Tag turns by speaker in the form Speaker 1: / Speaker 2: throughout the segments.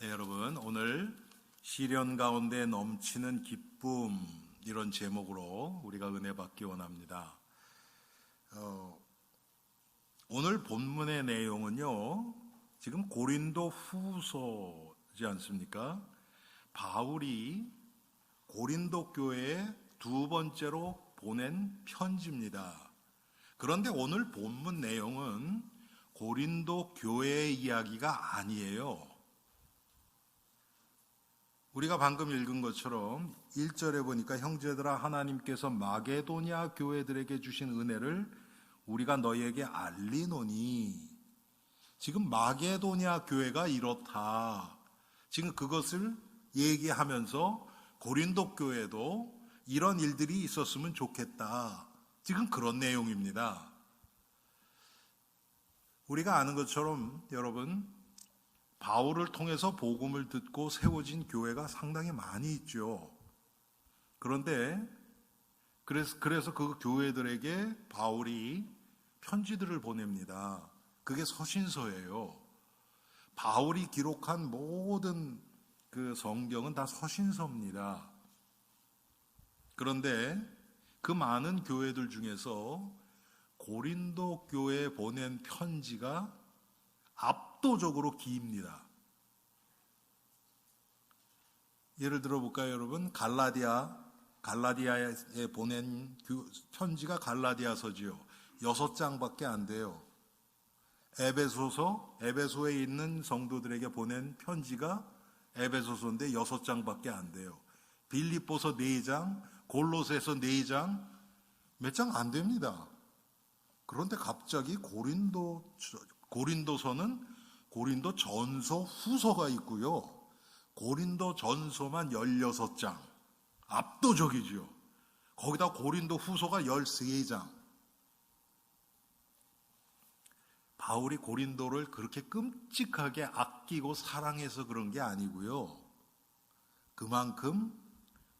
Speaker 1: 네, 여러분, 오늘 시련 가운데 넘치는 기쁨, 이런 제목으로 우리가 은혜 받기 원합니다. 오늘 본문의 내용은요, 지금 고린도 후서지 않습니까? 바울이 고린도 교회에 두 번째로 보낸 편지입니다. 그런데 오늘 본문 내용은 고린도 교회의 이야기가 아니에요. 우리가 방금 읽은 것처럼 1절에 보니까 형제들아, 하나님께서 마게도냐 교회들에게 주신 은혜를 우리가 너희에게 알리노니, 지금 마게도냐 교회가 이렇다, 지금 그것을 얘기하면서 고린도 교회도 이런 일들이 있었으면 좋겠다, 지금 그런 내용입니다. 우리가 아는 것처럼 여러분, 바울을 통해서 복음을 듣고 세워진 교회가 상당히 많이 있죠. 그런데 그래서 그 교회들에게 바울이 편지들을 보냅니다. 그게 서신서예요. 바울이 기록한 모든 그 성경은 다 서신서입니다. 그런데 그 많은 교회들 중에서 고린도 교회에 보낸 편지가 압도적으로 깁니다. 예를 들어 볼까요, 여러분? 갈라디아에 보낸 편지가 갈라디아서지요. 6장밖에 안 돼요. 에베소에 있는 성도들에게 보낸 편지가 에베소서인데 6장밖에 안 돼요. 빌립보서 4장, 골로새서 4장, 몇 장 안 됩니다. 그런데 갑자기 고린도서는 고린도 전서 후서가 있고요. 고린도 전서만 16장. 압도적이죠. 거기다 고린도 후서가 13장. 바울이 고린도를 그렇게 끔찍하게 아끼고 사랑해서 그런 게 아니고요. 그만큼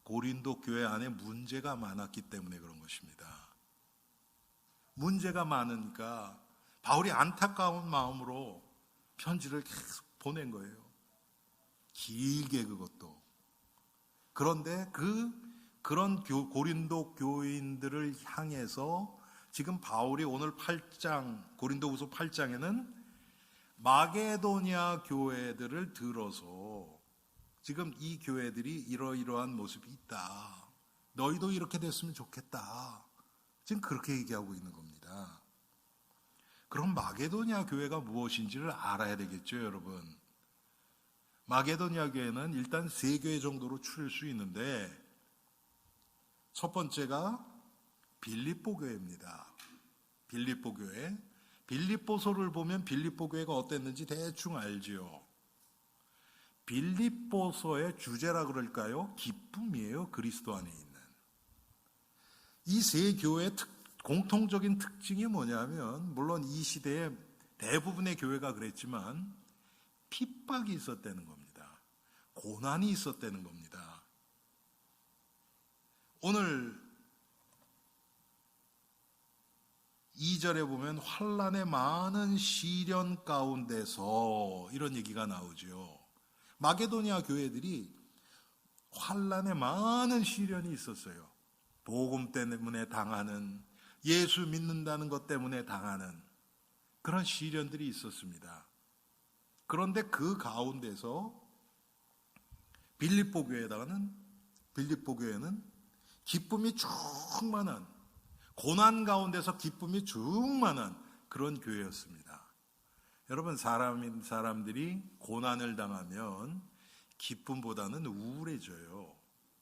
Speaker 1: 고린도 교회 안에 문제가 많았기 때문에 그런 것입니다. 문제가 많으니까 바울이 안타까운 마음으로 편지를 계속 보낸 거예요. 길게 그것도. 그런데 그런 고린도 교인들을 향해서 지금 바울이 오늘 8장, 고린도후서 8장에는 마게도냐 교회들을 들어서 지금 이 교회들이 이러이러한 모습이 있다, 너희도 이렇게 됐으면 좋겠다, 지금 그렇게 얘기하고 있는 겁니다. 그럼 마게도냐 교회가 무엇인지를 알아야 되겠죠, 여러분. 마게도냐 교회는 일단 3교회 정도로 추릴 수 있는데, 첫 번째가 빌립보 교회입니다. 빌립보 교회. 빌립보서를 보면 빌립보 교회가 어땠는지 대충 알지요. 빌립보서의 주제라 그럴까요? 기쁨이에요. 그리스도 안에 있는. 이 3교회의 공통적인 특징이 뭐냐면, 물론 이 시대에 대부분의 교회가 그랬지만 핍박이 있었다는 겁니다. 고난이 있었다는 겁니다. 오늘 2절에 보면 환난의 많은 시련 가운데서 이런 얘기가 나오죠. 마게도냐 교회들이 환난의 많은 시련이 있었어요. 복음 때문에 당하는, 예수 믿는다는 것 때문에 당하는 그런 시련들이 있었습니다. 그런데 그 가운데서 빌립보 교회는 기쁨이 충만한, 고난 가운데서 기쁨이 충만한 그런 교회였습니다. 여러분, 사람들이 고난을 당하면 기쁨보다는 우울해져요.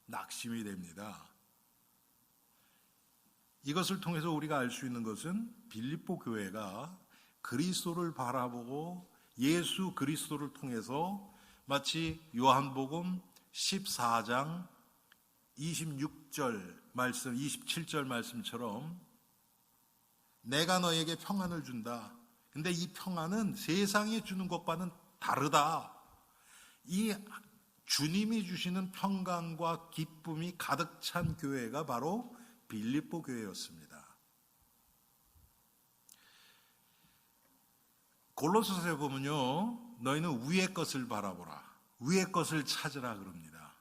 Speaker 1: 낙심이 됩니다. 이것을 통해서 우리가 알 수 있는 것은 빌립보 교회가 그리스도를 바라보고 예수 그리스도를 통해서 마치 요한복음 14장 26절 말씀, 27절 말씀처럼 내가 너에게 평안을 준다. 근데 이 평안은 세상이 주는 것과는 다르다. 이 주님이 주시는 평강과 기쁨이 가득 찬 교회가 바로 빌립보 교회였습니다. 골로새서에 보면요, 너희는 위의 것을 바라보라. 위의 것을 찾으라 그럽니다.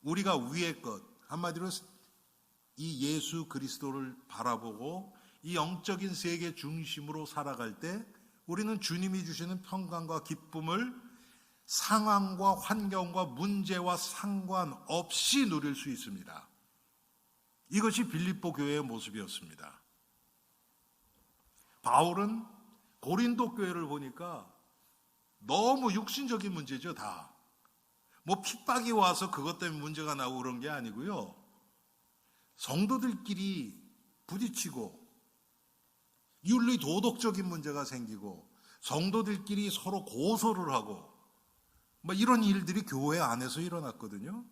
Speaker 1: 우리가 위의 것, 한마디로 이 예수 그리스도를 바라보고 이 영적인 세계 중심으로 살아갈 때 우리는 주님이 주시는 평강과 기쁨을 상황과 환경과 문제와 상관없이 누릴 수 있습니다. 이것이 빌립보 교회의 모습이었습니다. 바울은 고린도 교회를 보니까 너무 육신적인 문제죠, 다. 뭐 핍박이 와서 그것 때문에 문제가 나고 그런 게 아니고요. 성도들끼리 부딪히고 윤리 도덕적인 문제가 생기고 성도들끼리 서로 고소를 하고 뭐 이런 일들이 교회 안에서 일어났거든요.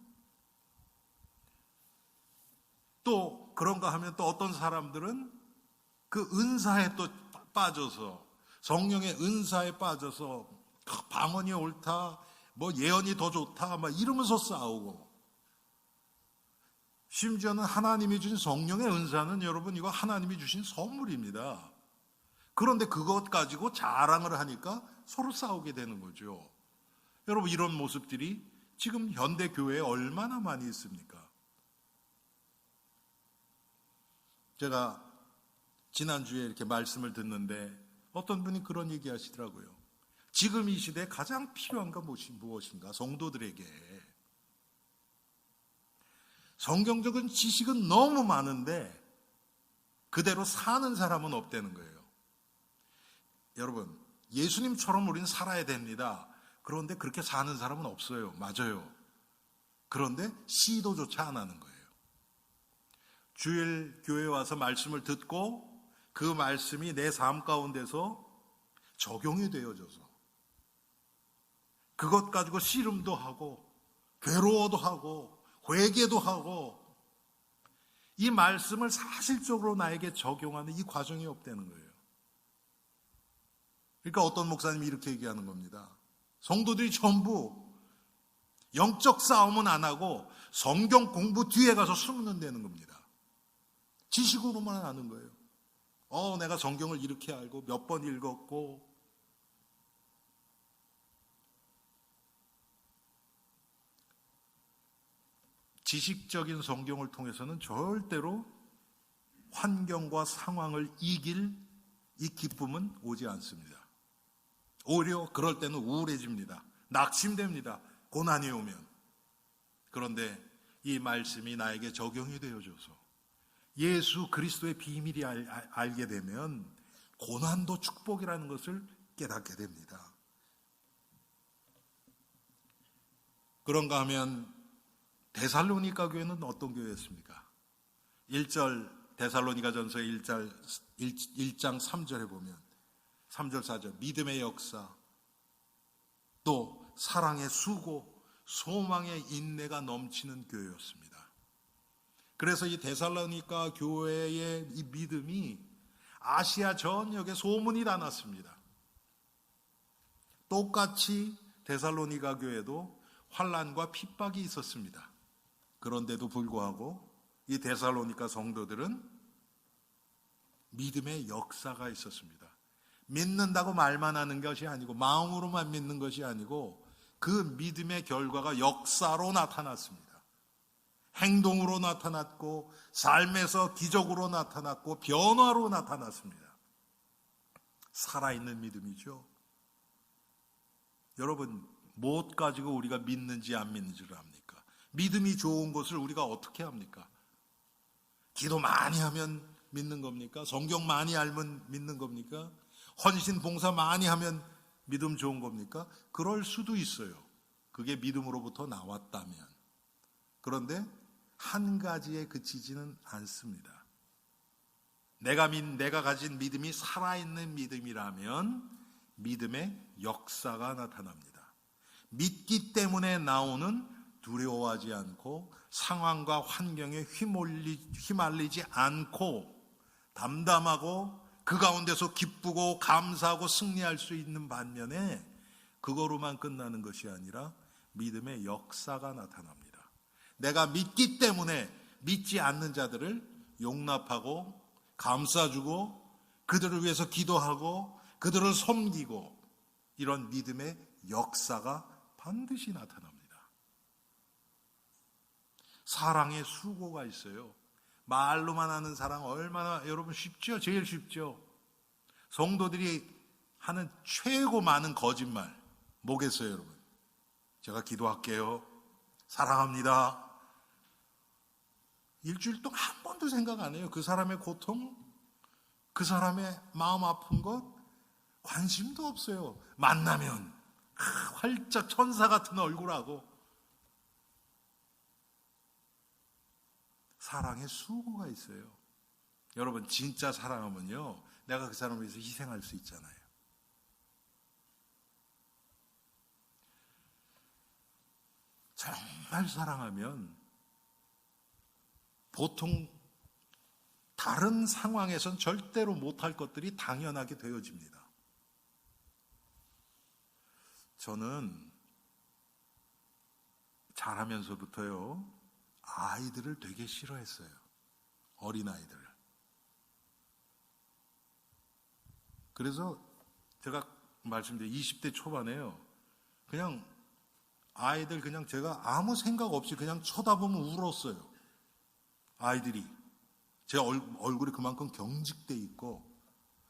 Speaker 1: 또 그런가 하면 또 어떤 사람들은 그 은사에 또 빠져서 성령의 은사에 빠져서 방언이 옳다, 뭐 예언이 더 좋다, 막 이러면서 싸우고, 심지어는 하나님이 주신 성령의 은사는 여러분 이거 하나님이 주신 선물입니다. 그런데 그것 가지고 자랑을 하니까 서로 싸우게 되는 거죠. 여러분 이런 모습들이 지금 현대 교회에 얼마나 많이 있습니까? 제가 지난주에 이렇게 말씀을 듣는데 어떤 분이 그런 얘기 하시더라고요. 지금 이 시대에 가장 필요한 건 무엇인가? 성도들에게. 성경적인 지식은 너무 많은데 그대로 사는 사람은 없다는 거예요. 여러분, 예수님처럼 우리는 살아야 됩니다. 그런데 그렇게 사는 사람은 없어요. 맞아요. 그런데 시도조차 안 하는 거예요. 주일 교회에 와서 말씀을 듣고 그 말씀이 내 삶 가운데서 적용이 되어져서 그것 가지고 씨름도 하고 괴로워도 하고 회개도 하고 이 말씀을 사실적으로 나에게 적용하는 이 과정이 없다는 거예요. 그러니까 어떤 목사님이 이렇게 얘기하는 겁니다. 성도들이 전부 영적 싸움은 안 하고 성경 공부 뒤에 가서 숨는다는 겁니다. 지식으로만 아는 거예요. 내가 성경을 이렇게 알고 몇 번 읽었고, 지식적인 성경을 통해서는 절대로 환경과 상황을 이길 이 기쁨은 오지 않습니다. 오히려 그럴 때는 우울해집니다. 낙심됩니다. 고난이 오면. 그런데 이 말씀이 나에게 적용이 되어져서 예수 그리스도의 비밀이 알게 되면 고난도 축복이라는 것을 깨닫게 됩니다. 그런가 하면 데살로니가 교회는 어떤 교회였습니까? 1절 데살로니가전서 1장 3절에 보면 3절 4절 믿음의 역사, 또 사랑의 수고, 소망의 인내가 넘치는 교회였습니다. 그래서 이 데살로니가 교회의 이 믿음이 아시아 전역에 소문이 다 났습니다. 똑같이 데살로니가 교회도 환난과 핍박이 있었습니다. 그런데도 불구하고 이 데살로니가 성도들은 믿음의 역사가 있었습니다. 믿는다고 말만 하는 것이 아니고 마음으로만 믿는 것이 아니고 그 믿음의 결과가 역사로 나타났습니다. 행동으로 나타났고 삶에서 기적으로 나타났고 변화로 나타났습니다. 살아있는 믿음이죠. 여러분, 무엇 가지고 우리가 믿는지 안 믿는지를 압니까? 믿음이 좋은 것을 우리가 어떻게 합니까? 기도 많이 하면 믿는 겁니까? 성경 많이 알면 믿는 겁니까? 헌신 봉사 많이 하면 믿음 좋은 겁니까? 그럴 수도 있어요. 그게 믿음으로부터 나왔다면. 그런데 한 가지에 그치지는 않습니다. 내가 가진 믿음이 살아있는 믿음이라면 믿음의 역사가 나타납니다. 믿기 때문에 나오는 두려워하지 않고 상황과 환경에 휘말리지 않고 담담하고 그 가운데서 기쁘고 감사하고 승리할 수 있는 반면에 그거로만 끝나는 것이 아니라 믿음의 역사가 나타납니다. 내가 믿기 때문에 믿지 않는 자들을 용납하고 감싸주고 그들을 위해서 기도하고 그들을 섬기고 이런 믿음의 역사가 반드시 나타납니다. 사랑의 수고가 있어요. 말로만 하는 사랑 얼마나 여러분 쉽죠? 제일 쉽죠? 성도들이 하는 최고 많은 거짓말 뭐겠어요, 여러분? 제가 기도할게요. 사랑합니다. 일주일 동안 한 번도 생각 안 해요. 그 사람의 고통, 그 사람의 마음 아픈 것 관심도 없어요. 만나면 활짝 천사 같은 얼굴하고. 사랑의 수고가 있어요. 여러분 진짜 사랑하면요, 내가 그 사람을 위해서 희생할 수 있잖아요. 정말 사랑하면 보통 다른 상황에선 절대로 못할 것들이 당연하게 되어집니다. 저는 자라면서부터요, 아이들을 되게 싫어했어요. 어린아이들을. 그래서 제가 말씀드린 20대 초반에요, 그냥 아이들 그냥 제가 아무 생각 없이 그냥 쳐다보면 울었어요. 아이들이. 제 얼굴이 그만큼 경직돼 있고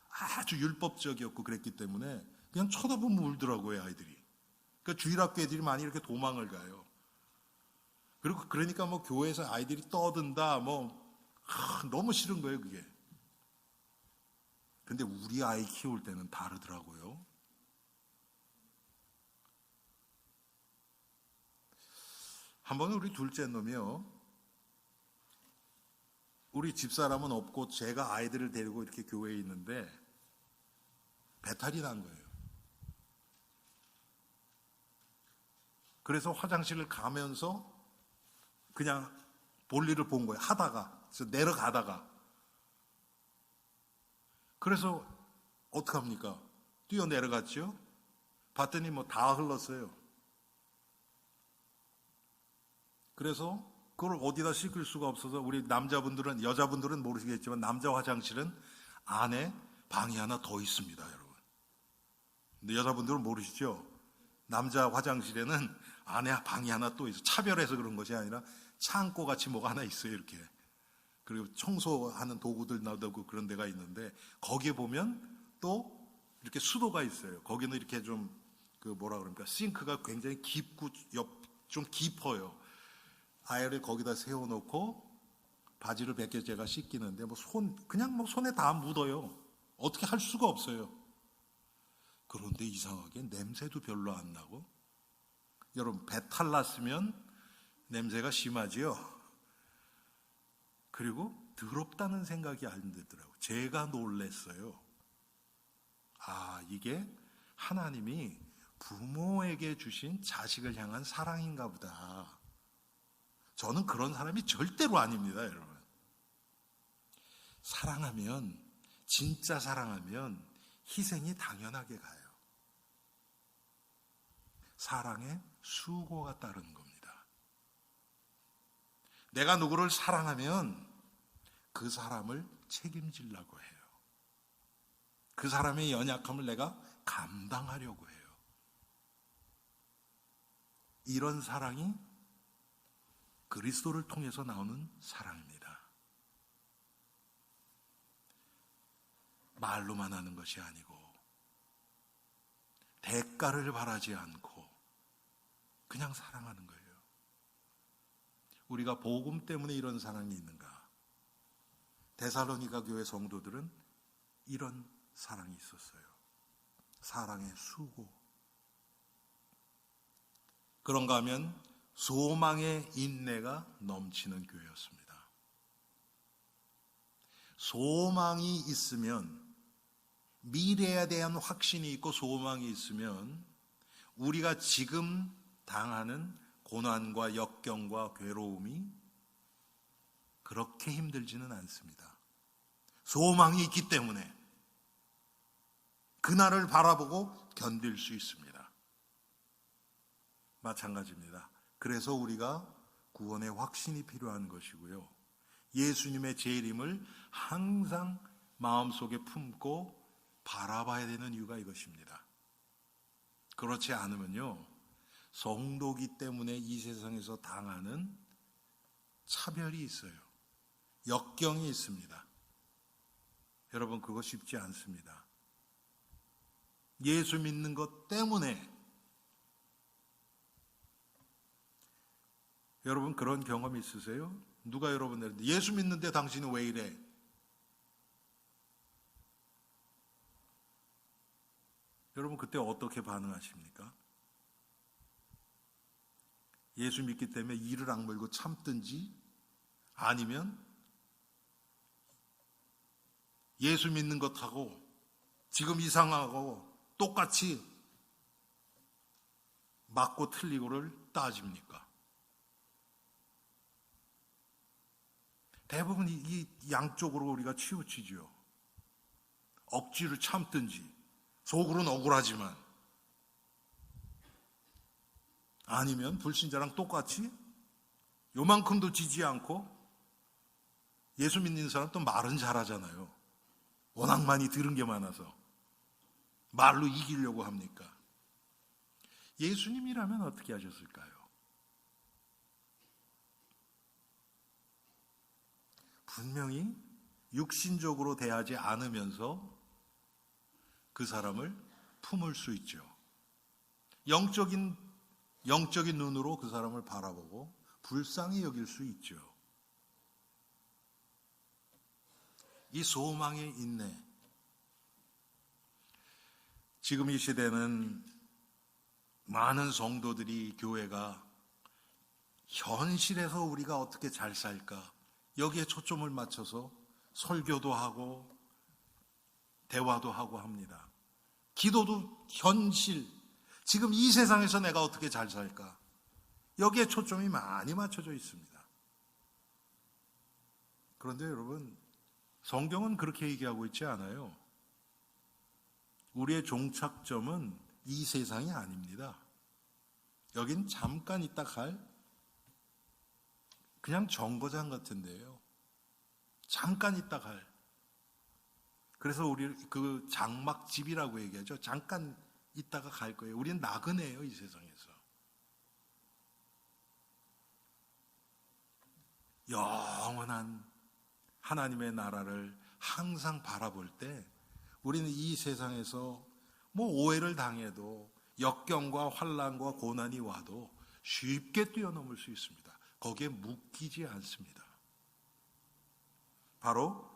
Speaker 1: 아주 율법적이었고 그랬기 때문에 그냥 쳐다보면 울더라고요, 아이들이. 그러니까 주일학교 애들이 많이 이렇게 도망을 가요. 그리고 그러니까 뭐 교회에서 아이들이 떠든다 너무 싫은 거예요, 그게. 근데 우리 아이 키울 때는 다르더라고요. 한 번은 우리 둘째 놈이요, 우리 집사람은 없고 제가 아이들을 데리고 이렇게 교회에 있는데 배탈이 난 거예요. 그래서 화장실을 가면서 그냥 볼일을 본 거예요. 하다가, 그래서 내려가다가. 그래서 어떡합니까? 뛰어 내려갔죠. 봤더니 다 흘렀어요. 그래서 그걸 어디다 씻을 수가 없어서 우리 남자분들은, 여자분들은 모르시겠지만 남자 화장실은 안에 방이 하나 더 있습니다, 여러분. 근데 여자분들은 모르시죠? 남자 화장실에는 안에 방이 하나 또 있어요. 차별해서 그런 것이 아니라 창고 같이 뭐가 하나 있어요, 이렇게. 그리고 청소하는 도구들 놔두고 그런 데가 있는데 거기에 보면 또 이렇게 수도가 있어요. 거기는 이렇게 좀 싱크가 굉장히 깊고 좀 깊어요. 아이를 거기다 세워놓고 바지를 벗겨 제가 씻기는데 그냥 손에 다 묻어요. 어떻게 할 수가 없어요. 그런데 이상하게 냄새도 별로 안 나고. 여러분, 배탈 났으면 냄새가 심하지요. 그리고 더럽다는 생각이 안 들더라고요. 제가 놀랬어요. 이게 하나님이 부모에게 주신 자식을 향한 사랑인가 보다. 저는 그런 사람이 절대로 아닙니다, 여러분. 사랑하면, 진짜 사랑하면 희생이 당연하게 가요. 사랑에 수고가 따르는 겁니다. 내가 누구를 사랑하면 그 사람을 책임지려고 해요. 그 사람의 연약함을 내가 감당하려고 해요. 이런 사랑이 그리스도를 통해서 나오는 사랑입니다. 말로만 하는 것이 아니고 대가를 바라지 않고 그냥 사랑하는 거예요. 우리가 복음 때문에 이런 사랑이 있는가? 데살로니가 교회 성도들은 이런 사랑이 있었어요. 사랑의 수고. 그런가 하면 소망의 인내가 넘치는 교회였습니다. 소망이 있으면, 미래에 대한 확신이 있고 소망이 있으면 우리가 지금 당하는 고난과 역경과 괴로움이 그렇게 힘들지는 않습니다. 소망이 있기 때문에 그날을 바라보고 견딜 수 있습니다. 마찬가지입니다. 그래서 우리가 구원의 확신이 필요한 것이고요. 예수님의 재림을 항상 마음속에 품고 바라봐야 되는 이유가 이것입니다. 그렇지 않으면요, 성도기 때문에 이 세상에서 당하는 차별이 있어요. 역경이 있습니다. 여러분, 그거 쉽지 않습니다. 예수 믿는 것 때문에. 여러분, 그런 경험 있으세요? 누가 여러분들한테 예수 믿는데 당신은 왜 이래? 여러분, 그때 어떻게 반응하십니까? 예수 믿기 때문에 이를 악물고 참든지, 아니면 예수 믿는 것하고 지금 이상하고 똑같이 맞고 틀리고를 따집니까? 대부분 이 양쪽으로 우리가 치우치죠. 억지로 참든지, 속으로는 억울하지만, 아니면 불신자랑 똑같이 요만큼도 지지 않고, 예수 믿는 사람 또 말은 잘하잖아요. 워낙 많이 들은 게 많아서 말로 이기려고 합니까? 예수님이라면 어떻게 하셨을까요? 분명히 육신적으로 대하지 않으면서 그 사람을 품을 수 있죠. 영적인 눈으로 그 사람을 바라보고 불쌍히 여길 수 있죠. 이 소망의 인내. 지금 이 시대는 많은 성도들이 교회가 현실에서 우리가 어떻게 잘 살까, 여기에 초점을 맞춰서 설교도 하고 대화도 하고 합니다. 기도도 현실, 지금 이 세상에서 내가 어떻게 잘 살까, 여기에 초점이 많이 맞춰져 있습니다. 그런데 여러분, 성경은 그렇게 얘기하고 있지 않아요. 우리의 종착점은 이 세상이 아닙니다. 여긴 잠깐 있다 갈 그냥 정거장 같은데요. 잠깐 있다 갈. 그래서 우리 그 장막집이라고 얘기하죠. 잠깐 있다가 갈 거예요. 우리는 나그네예요, 이 세상에서. 영원한 하나님의 나라를 항상 바라볼 때 우리는 이 세상에서 뭐 오해를 당해도, 역경과 환난과 고난이 와도 쉽게 뛰어넘을 수 있습니다. 거기에 묶이지 않습니다. 바로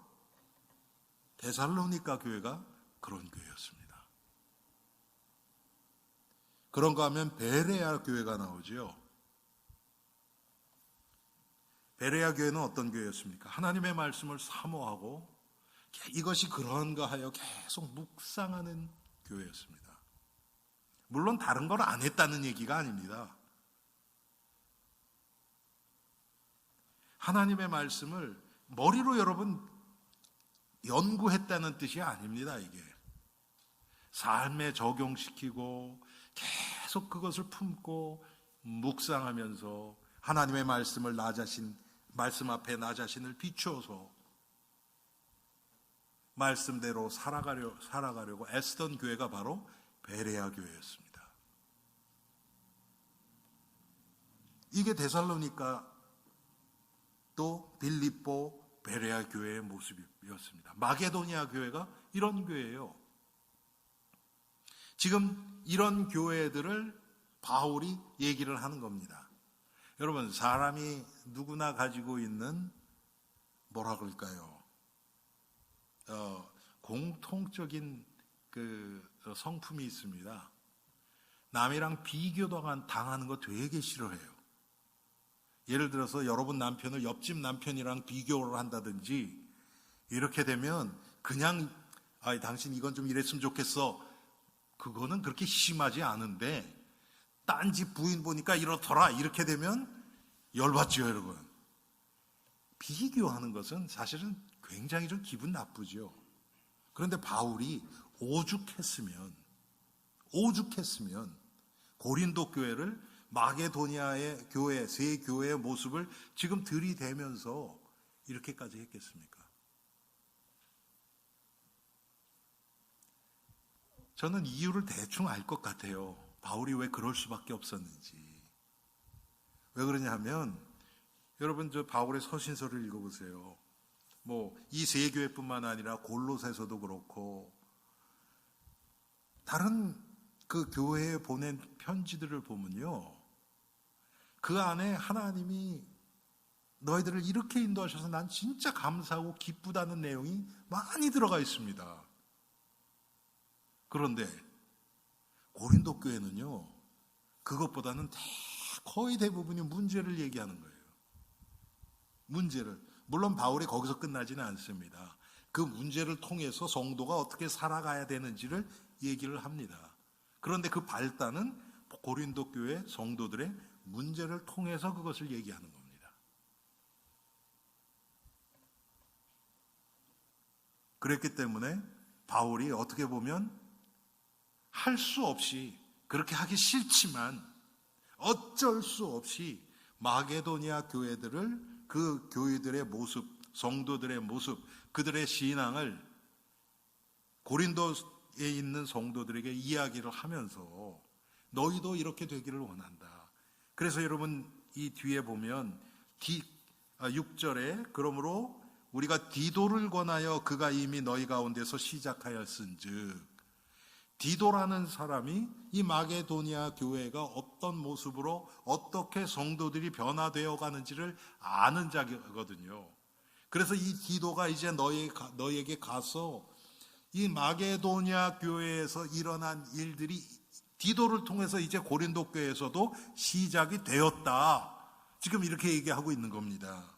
Speaker 1: 데살로니가 교회가 그런 교회였습니다. 그런가 하면 베레아 교회가 나오죠. 베레아 교회는 어떤 교회였습니까? 하나님의 말씀을 사모하고 이것이 그런가 하여 계속 묵상하는 교회였습니다. 물론 다른 걸 안 했다는 얘기가 아닙니다. 하나님의 말씀을 머리로 여러분 연구했다는 뜻이 아닙니다. 이게 삶에 적용시키고 계속 그것을 품고 묵상하면서 하나님의 말씀을 말씀 앞에 나 자신을 비추어서 말씀대로 살아가려고 애쓰던 교회가 바로 베레아 교회였습니다. 이게 데살로니가 또 빌립보 베레아 교회의 모습이었습니다. 마게도니아 교회가 이런 교회예요. 지금 이런 교회들을 바울이 얘기를 하는 겁니다. 여러분, 사람이 누구나 가지고 있는 뭐라 그럴까요? 공통적인 그 성품이 있습니다. 남이랑 비교당하는 거 되게 싫어해요. 예를 들어서 여러분 남편을 옆집 남편이랑 비교를 한다든지 이렇게 되면 그냥 당신 이건 좀 이랬으면 좋겠어. 그거는 그렇게 심하지 않은데 딴 집 부인 보니까 이렇더라. 이렇게 되면 열받죠, 여러분. 비교하는 것은 사실은 굉장히 좀 기분 나쁘죠. 그런데 바울이 오죽했으면 고린도 교회를 마게도니아의 교회, 세 교회의 모습을 지금 들이대면서 이렇게까지 했겠습니까? 저는 이유를 대충 알 것 같아요. 바울이 왜 그럴 수밖에 없었는지. 왜 그러냐 하면 여러분 저 바울의 서신서를 읽어보세요. 뭐 이 세 교회뿐만 아니라 골로새서도 그렇고 다른 그 교회에 보낸 편지들을 보면요, 그 안에 하나님이 너희들을 이렇게 인도하셔서 난 진짜 감사하고 기쁘다는 내용이 많이 들어가 있습니다. 그런데 고린도 교회는요, 그것보다는 거의 대부분이 문제를 얘기하는 거예요. 문제를. 물론 바울이 거기서 끝나지는 않습니다. 그 문제를 통해서 성도가 어떻게 살아가야 되는지를 얘기를 합니다. 그런데 그 발단은 고린도 교회 성도들의 문제를 통해서 그것을 얘기하는 겁니다. 그랬기 때문에 바울이 어떻게 보면 할 수 없이, 그렇게 하기 싫지만 어쩔 수 없이 마게도니아 교회들을, 그 교회들의 모습, 성도들의 모습, 그들의 신앙을 고린도에 있는 성도들에게 이야기를 하면서 너희도 이렇게 되기를 원한다. 그래서 여러분 이 뒤에 보면 6절에 그러므로 우리가 디도를 권하여 그가 이미 너희 가운데서 시작하였은즉, 디도라는 사람이 이 마게도니아 교회가 어떤 모습으로 어떻게 성도들이 변화되어 가는지를 아는 자거든요. 그래서 이 디도가 이제 너희에게 가서 이 마게도니아 교회에서 일어난 일들이 디도를 통해서 이제 고린도 교회에서도 시작이 되었다. 지금 이렇게 얘기하고 있는 겁니다.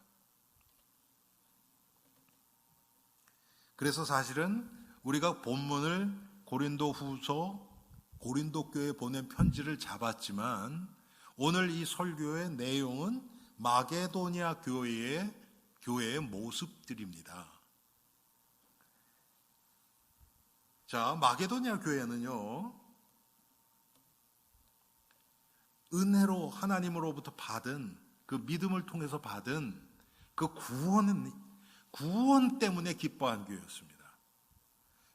Speaker 1: 그래서 사실은 우리가 본문을 고린도 후서, 고린도 교회에 보낸 편지를 잡았지만 오늘 이 설교의 내용은 마게도니아 교회의 모습들입니다. 자, 마게도니아 교회는요, 은혜로 하나님으로부터 받은 그 믿음을 통해서 받은 그 구원 때문에 기뻐한 교회였습니다.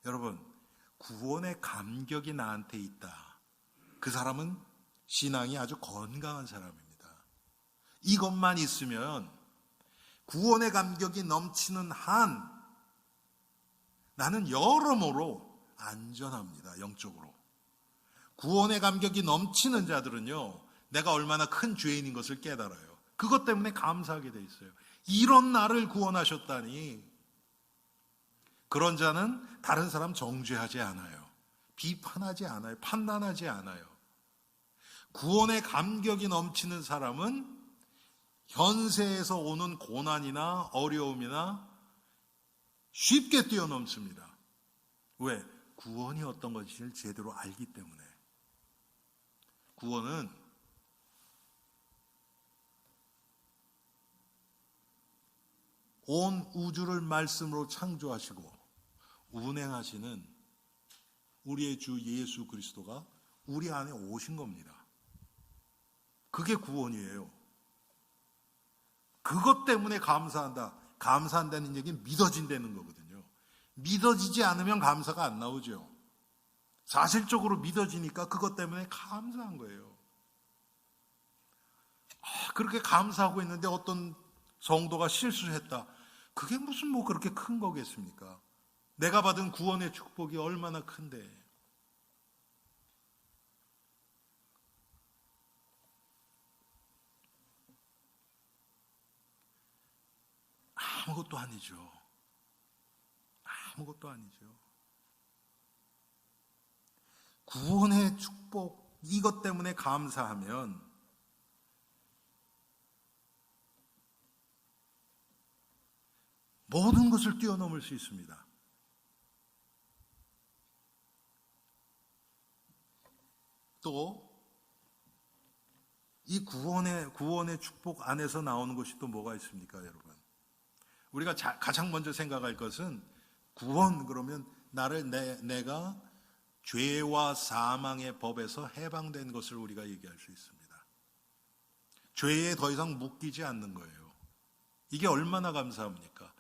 Speaker 1: 여러분, 구원의 감격이 나한테 있다. 그 사람은 신앙이 아주 건강한 사람입니다. 이것만 있으면, 구원의 감격이 넘치는 한 나는 여러모로 안전합니다. 영적으로. 구원의 감격이 넘치는 자들은요, 내가 얼마나 큰 죄인인 것을 깨달아요. 그것 때문에 감사하게 돼 있어요. 이런 나를 구원하셨다니. 그런 자는 다른 사람 정죄하지 않아요. 비판하지 않아요. 판단하지 않아요. 구원의 감격이 넘치는 사람은 현세에서 오는 고난이나 어려움이나 쉽게 뛰어넘습니다. 왜? 구원이 어떤 것인지를 제대로 알기 때문에. 구원은 온 우주를 말씀으로 창조하시고 운행하시는 우리의 주 예수 그리스도가 우리 안에 오신 겁니다. 그게 구원이에요. 그것 때문에 감사한다. 감사한다는 얘기는 믿어진다는 거거든요. 믿어지지 않으면 감사가 안 나오죠. 사실적으로 믿어지니까 그것 때문에 감사한 거예요. 그렇게 감사하고 있는데 어떤 성도가 실수했다. 그게 무슨 뭐 그렇게 큰 거겠습니까? 내가 받은 구원의 축복이 얼마나 큰데. 아무것도 아니죠. 아무것도 아니죠. 구원의 축복, 이것 때문에 감사하면 모든 것을 뛰어넘을 수 있습니다. 또 이 구원의 축복 안에서 나오는 것이 또 뭐가 있습니까, 여러분? 우리가 가장 먼저 생각할 것은 구원 그러면 내가 죄와 사망의 법에서 해방된 것을 우리가 얘기할 수 있습니다. 죄에 더 이상 묶이지 않는 거예요. 이게 얼마나 감사합니까?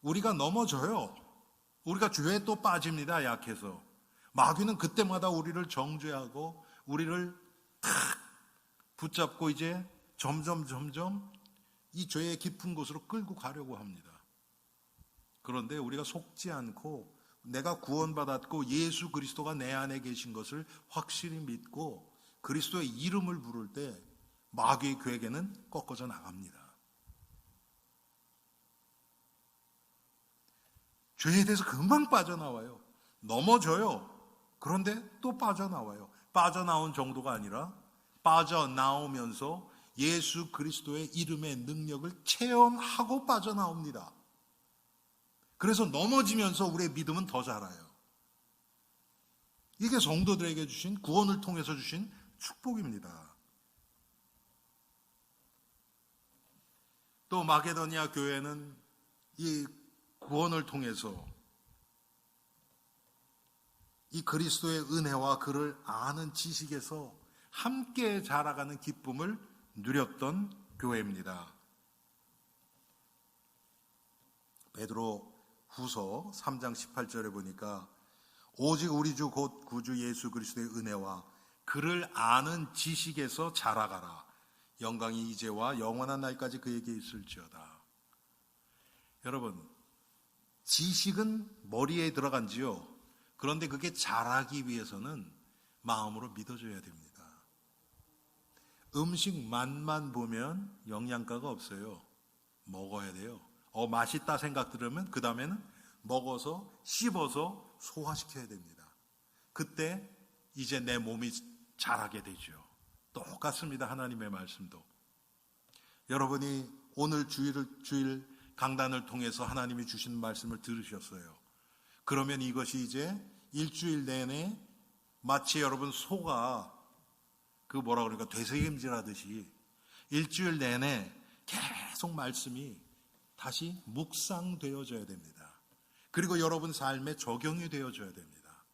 Speaker 1: 우리가 넘어져요. 우리가 죄에 또 빠집니다. 약해서. 마귀는 그때마다 우리를 정죄하고 우리를 탁 붙잡고 이제 점점 이 죄의 깊은 곳으로 끌고 가려고 합니다. 그런데 우리가 속지 않고 내가 구원받았고 예수 그리스도가 내 안에 계신 것을 확실히 믿고 그리스도의 이름을 부를 때 마귀의 괴계는 꺾어져 나갑니다. 죄에 대해서 금방 빠져나와요. 넘어져요. 그런데 또 빠져나와요. 빠져나온 정도가 아니라 빠져나오면서 예수 그리스도의 이름의 능력을 체험하고 빠져나옵니다. 그래서 넘어지면서 우리의 믿음은 더 자라요. 이게 성도들에게 주신, 구원을 통해서 주신 축복입니다. 또 마게도니아 교회는 이 구원을 통해서 이 그리스도의 은혜와 그를 아는 지식에서 함께 자라가는 기쁨을 누렸던 교회입니다. 베드로 후서 3장 18절에 보니까 오직 우리 주 곧 구주 예수 그리스도의 은혜와 그를 아는 지식에서 자라가라. 영광이 이제와 영원한 날까지 그에게 있을지어다. 여러분, 지식은 머리에 들어간지요. 그런데 그게 자라기 위해서는 마음으로 믿어줘야 됩니다. 음식 맛만 보면 영양가가 없어요. 먹어야 돼요. 맛있다 생각 들으면 그 다음에는 먹어서 씹어서 소화시켜야 됩니다. 그때 이제 내 몸이 자라게 되죠. 똑같습니다. 하나님의 말씀도. 여러분이 오늘 주일 강단을 통해서 하나님이 주신 말씀을 들으셨어요. 그러면 이것이 이제 일주일 내내 마치 여러분 소가 되새김질하듯이 일주일 내내 계속 말씀이 다시 묵상되어져야 됩니다. 그리고 여러분 삶에 적용이 되어져야 됩니다.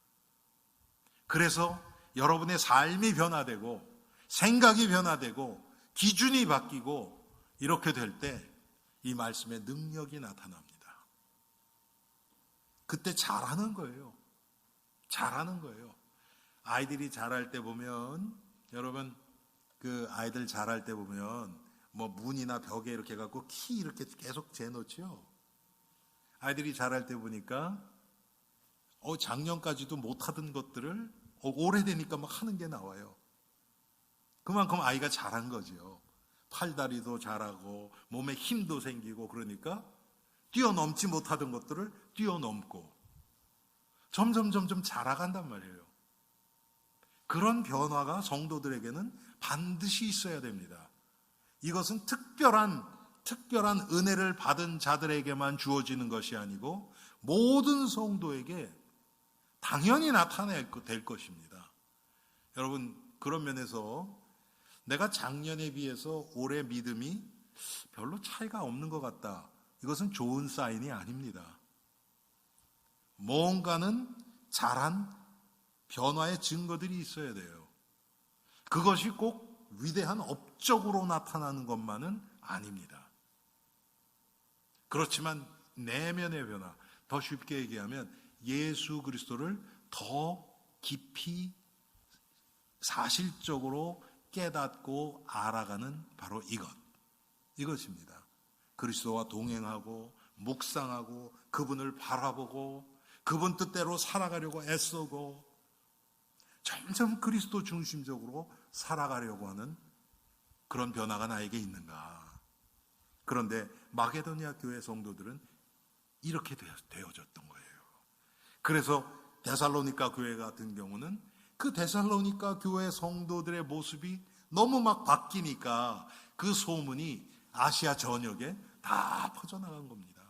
Speaker 1: 그래서 여러분의 삶이 변화되고 생각이 변화되고 기준이 바뀌고 이렇게 될 때 이 말씀의 능력이 나타납니다. 그때 잘하는 거예요. 잘하는 거예요. 아이들이 자랄 때 보면 여러분 그 아이들 자랄 때 보면 뭐 문이나 벽에 이렇게 해갖고 키 이렇게 계속 재놓죠. 아이들이 자랄 때 보니까 작년까지도 못하던 것들을 오래되니까 막 하는 게 나와요. 그만큼 아이가 자란 거죠. 팔다리도 자라고 몸에 힘도 생기고 그러니까 뛰어넘지 못하던 것들을 뛰어넘고 점점 자라간단 말이에요. 그런 변화가 성도들에게는 반드시 있어야 됩니다. 이것은 특별한 은혜를 받은 자들에게만 주어지는 것이 아니고 모든 성도에게 당연히 나타낼 될 것입니다. 여러분, 그런 면에서 내가 작년에 비해서 올해 믿음이 별로 차이가 없는 것 같다. 이것은 좋은 사인이 아닙니다. 뭔가는 자란 변화의 증거들이 있어야 돼요. 그것이 꼭 위대한 업적으로 나타나는 것만은 아닙니다. 그렇지만 내면의 변화, 더 쉽게 얘기하면 예수 그리스도를 더 깊이 사실적으로 깨닫고 알아가는 바로 이것입니다. 그리스도와 동행하고 묵상하고 그분을 바라보고 그분 뜻대로 살아가려고 애쓰고 점점 그리스도 중심적으로 살아가려고 하는 그런 변화가 나에게 있는가. 그런데 마게도니아 교회 성도들은 이렇게 되어졌던 거예요. 그래서 데살로니가 교회 같은 경우는 그 데살로니가 교회 성도들의 모습이 너무 막 바뀌니까 그 소문이 아시아 전역에 다 퍼져나간 겁니다.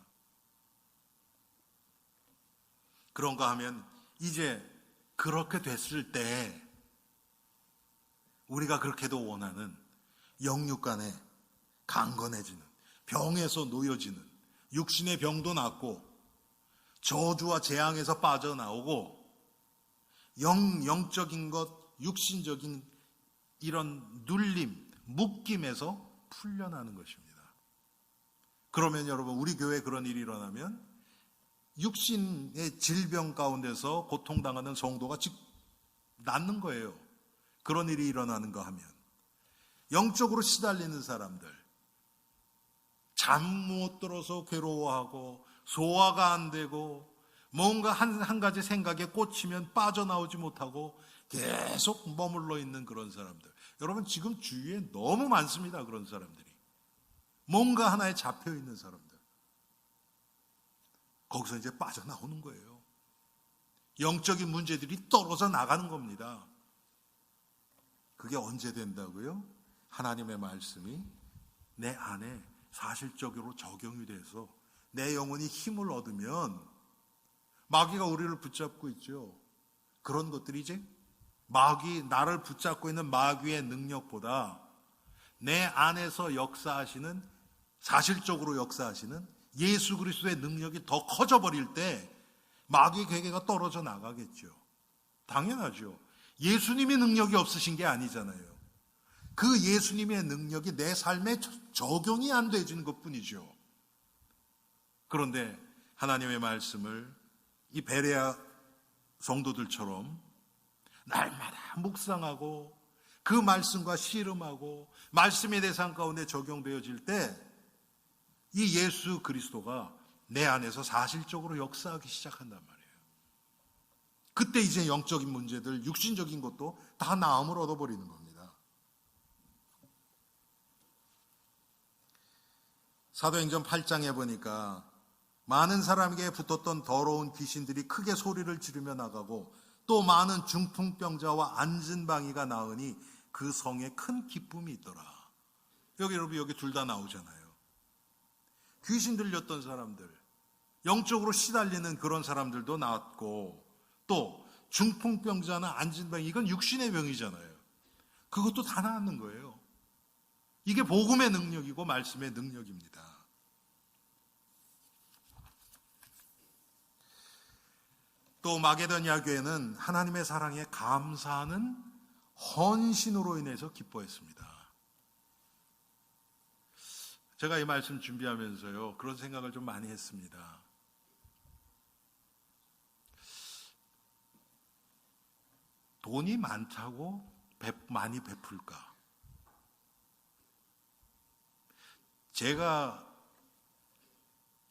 Speaker 1: 그런가 하면 이제 그렇게 됐을 때 우리가 그렇게도 원하는 영육간에 강건해지는, 병에서 놓여지는, 육신의 병도 낫고 저주와 재앙에서 빠져나오고 영적인 것, 육신적인 이런 눌림, 묶임에서 풀려나는 것입니다. 그러면 여러분, 우리 교회에 그런 일이 일어나면 육신의 질병 가운데서 고통당하는 성도가 즉 낫는 거예요. 그런 일이 일어나는가 하면 영적으로 시달리는 사람들, 잠 못 들어서 괴로워하고 소화가 안 되고 뭔가 한 가지 생각에 꽂히면 빠져나오지 못하고 계속 머물러 있는 그런 사람들. 여러분 지금 주위에 너무 많습니다. 그런 사람들이. 뭔가 하나에 잡혀 있는 사람들. 거기서 이제 빠져나오는 거예요. 영적인 문제들이 떨어져 나가는 겁니다. 그게 언제 된다고요? 하나님의 말씀이 내 안에 사실적으로 적용이 돼서 내 영혼이 힘을 얻으면 마귀가 우리를 붙잡고 있죠. 그런 것들이 이제 나를 붙잡고 있는 마귀의 능력보다 내 안에서 역사하시는, 사실적으로 역사하시는 예수 그리스도의 능력이 더 커져버릴 때 마귀의 괴계가 떨어져 나가겠죠. 당연하죠. 예수님의 능력이 없으신 게 아니잖아요. 그 예수님의 능력이 내 삶에 적용이 안 되어지는 것뿐이죠. 그런데 하나님의 말씀을 이 베레아 성도들처럼 날마다 묵상하고 그 말씀과 씨름하고 말씀의 대상 가운데 적용되어질 때 이 예수 그리스도가 내 안에서 사실적으로 역사하기 시작한단 말이에요. 그때 이제 영적인 문제들, 육신적인 것도 다 나음을 얻어버리는 겁니다. 사도행전 8장에 보니까 많은 사람에게 붙었던 더러운 귀신들이 크게 소리를 지르며 나가고 또 많은 중풍병자와 안진방이가 나으니 그 성에 큰 기쁨이 있더라. 여러분 둘 다 나오잖아요. 귀신 들렸던 사람들, 영적으로 시달리는 그런 사람들도 나왔고 또 중풍병자나 안진방, 이건 육신의 병이잖아요. 그것도 다 나았는 거예요. 이게 복음의 능력이고 말씀의 능력입니다. 또 마게도냐 교회는 하나님의 사랑에 감사하는 헌신으로 인해서 기뻐했습니다. 제가 이 말씀 준비하면서요, 그런 생각을 좀 많이 했습니다. 돈이 많다고 많이 베풀까? 제가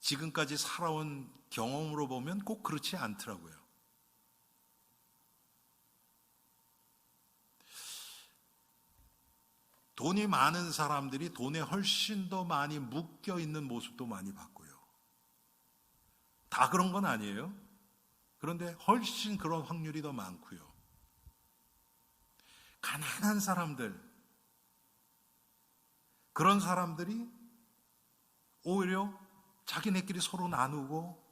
Speaker 1: 지금까지 살아온 경험으로 보면 꼭 그렇지 않더라고요. 돈이 많은 사람들이 돈에 훨씬 더 많이 묶여 있는 모습도 많이 봤고요. 다 그런 건 아니에요. 그런데 훨씬 그런 확률이 더 많고요. 가난한 사람들, 그런 사람들이 오히려 자기네끼리 서로 나누고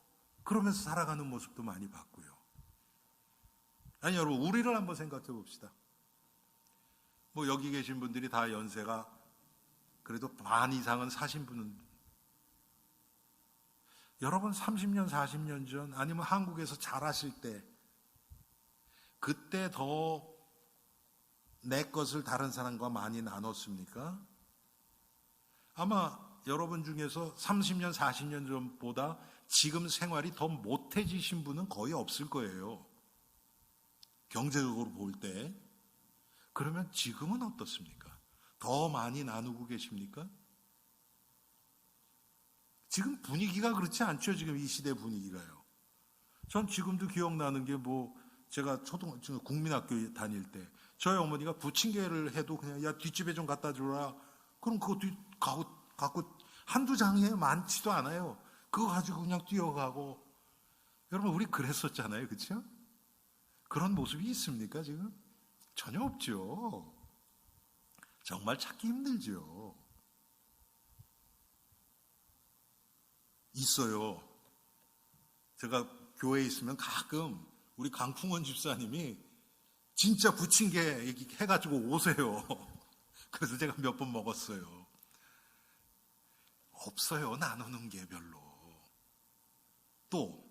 Speaker 1: 그러면서 살아가는 모습도 많이 봤고요. 아니 여러분, 우리를 한번 생각해 봅시다. 뭐 여기 계신 분들이 다 연세가 그래도 반 이상은 사신 분은, 여러분 30년 40년 전 아니면 한국에서 자라실 때 그때 더 내 것을 다른 사람과 많이 나눴습니까? 아마 여러분 중에서 30년 40년 전보다 지금 생활이 더 못해지신 분은 거의 없을 거예요. 경제적으로 볼 때. 그러면 지금은 어떻습니까? 더 많이 나누고 계십니까? 지금 분위기가 그렇지 않죠. 지금 이 시대 분위기가요. 전 지금도 기억나는 게 제가 국민학교 다닐 때 저희 어머니가 부침개를 해도 그냥 야 뒷집에 좀 갖다 주라. 그럼 그거 갖고 한두 장이에요. 많지도 않아요. 그거 가지고 그냥 뛰어가고. 여러분 우리 그랬었잖아요. 그렇죠? 그런 모습이 있습니까 지금? 전혀 없죠. 정말 찾기 힘들죠. 있어요. 제가 교회에 있으면 가끔 우리 강풍원 집사님이 진짜 부침개 해가지고 오세요. 그래서 제가 몇 번 먹었어요. 없어요. 나누는 게 별로. 또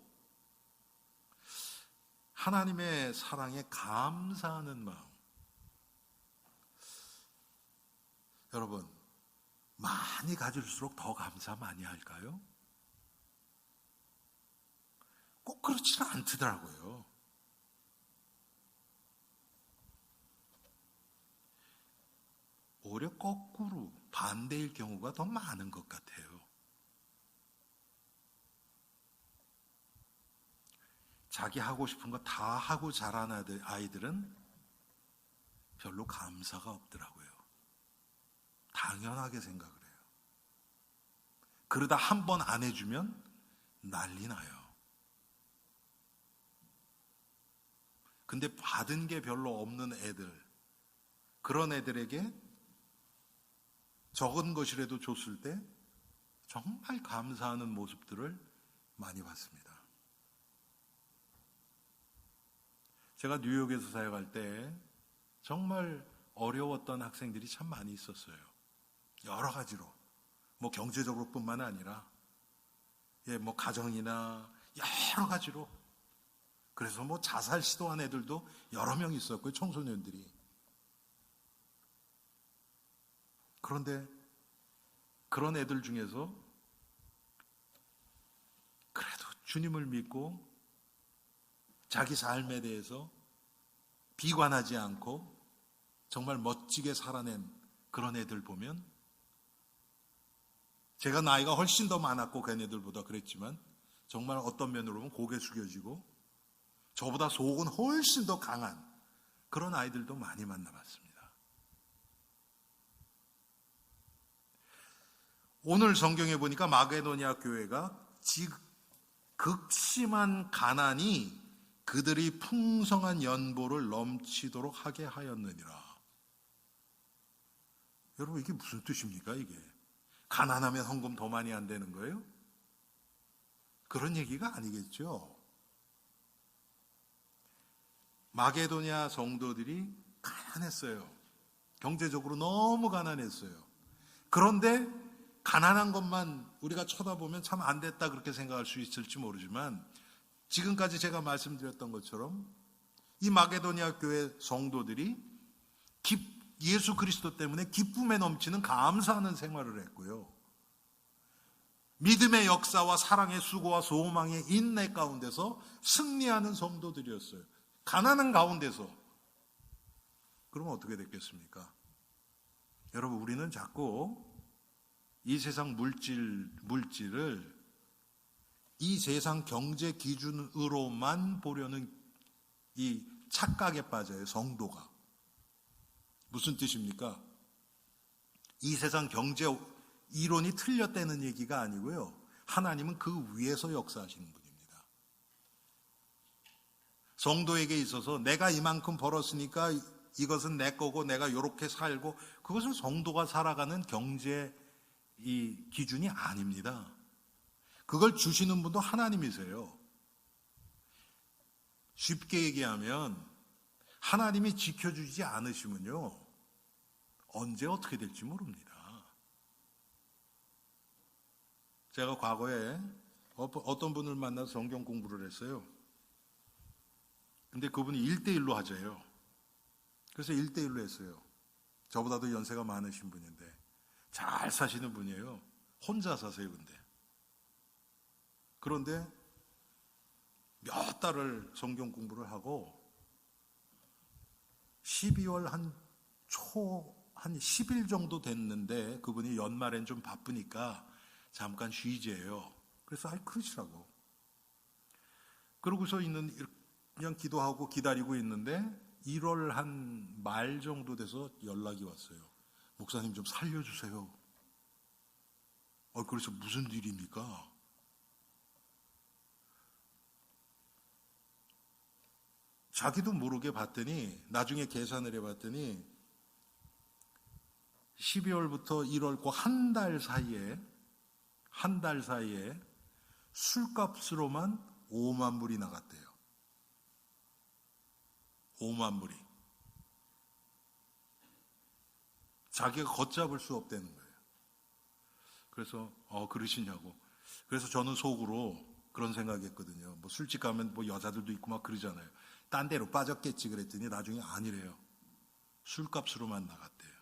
Speaker 1: 하나님의 사랑에 감사하는 마음. 여러분 많이 가질수록 더 감사 많이 할까요? 꼭 그렇지는 않더라고요. 오히려 거꾸로 반대일 경우가 더 많은 것 같아요. 자기 하고 싶은 거 다 하고 자란 아이들은 별로 감사가 없더라고요. 당연하게 생각을 해요. 그러다 한 번 안 해주면 난리 나요. 근데 받은 게 별로 없는 애들, 그런 애들에게 적은 것이라도 줬을 때 정말 감사하는 모습들을 많이 봤습니다. 제가 뉴욕에서 사역할 때 정말 어려웠던 학생들이 참 많이 있었어요. 여러 가지로. 뭐 경제적으로 뿐만 아니라, 뭐 가정이나 여러 가지로. 그래서 뭐 자살 시도한 애들도 여러 명 있었고요, 청소년들이. 그런데 그런 애들 중에서 그래도 주님을 믿고 자기 삶에 대해서 비관하지 않고 정말 멋지게 살아낸 그런 애들 보면, 제가 나이가 훨씬 더 많았고 걔네들보다 그랬지만 정말 어떤 면으로 보면 고개 숙여지고 저보다 속은 훨씬 더 강한 그런 아이들도 많이 만나봤습니다. 오늘 성경에 보니까 마게도니아 교회가 극심한 가난이 그들이 풍성한 연보를 넘치도록 하게 하였느니라. 여러분, 이게 무슨 뜻입니까? 이게 가난하면 헌금 더 많이 안 되는 거예요? 그런 얘기가 아니겠죠. 마게도니아 성도들이 가난했어요. 경제적으로 너무 가난했어요. 그런데 가난한 것만 우리가 쳐다보면 참 안 됐다 그렇게 생각할 수 있을지 모르지만, 지금까지 제가 말씀드렸던 것처럼 이 마게도니아 교회 성도들이 예수 그리스도 때문에 기쁨에 넘치는 감사하는 생활을 했고요. 믿음의 역사와 사랑의 수고와 소망의 인내 가운데서 승리하는 성도들이었어요. 가난한 가운데서. 그러면 어떻게 됐겠습니까? 여러분, 우리는 자꾸 이 세상 물질을 이 세상 경제 기준으로만 보려는 이 착각에 빠져요, 성도가. 무슨 뜻입니까? 이 세상 경제 이론이 틀렸다는 얘기가 아니고요. 하나님은 그 위에서 역사하시는 분입니다. 성도에게 있어서 내가 이만큼 벌었으니까 이것은 내 거고 내가 이렇게 살고, 그것은 성도가 살아가는 경제 이 기준이 아닙니다. 그걸 주시는 분도 하나님이세요. 쉽게 얘기하면 하나님이 지켜주지 않으시면요, 언제 어떻게 될지 모릅니다. 제가 과거에 어떤 분을 만나서 성경 공부를 했어요. 근데 그분이 1대1로 하재요. 그래서 1대1로 했어요. 저보다도 연세가 많으신 분인데 잘 사시는 분이에요. 혼자 사세요. 그런데 몇 달을 성경 공부를 하고 12월 한 10일 정도 됐는데 그분이 연말엔 좀 바쁘니까 잠깐 쉬재요. 그래서 그러시라고. 그러고서 그냥 기도하고 기다리고 있는데 1월 한 말 정도 돼서 연락이 왔어요. 목사님 좀 살려주세요. 그래서 무슨 일입니까? 자기도 모르게 봤더니, 나중에 계산을 해봤더니 12월부터 1월 그 한 달 사이에 술값으로만 5만 불이 나갔대요. 5만 불이. 자기가 걷잡을 수 없다는 거예요. 그래서 그러시냐고. 그래서 저는 속으로 그런 생각했거든요. 뭐 술집 가면 뭐 여자들도 있고 막 그러잖아요. 딴 데로 빠졌겠지 그랬더니 나중에 아니래요. 술값으로만 나갔대요.